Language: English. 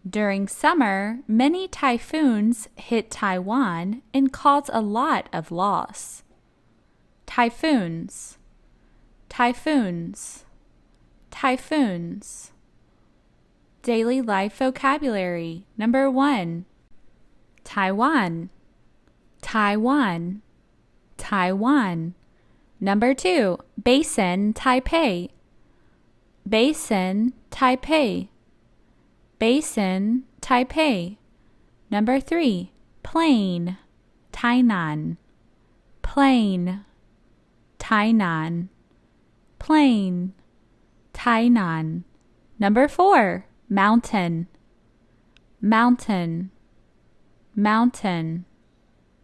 During summer, many typhoons hit Taiwan and caused a lot of loss. Typhoons, typhoons, typhoons. Daily life vocabulary. Number 1. Taiwan, Taiwan, Taiwan. Number 2. Basin, Taipei, Basin, Taipei, Basin, Taipei. Number 3. Plain, Tainan, Plain, Tainan, Plain, Tainan. Number 4. Mountain, Mountain, Mountain.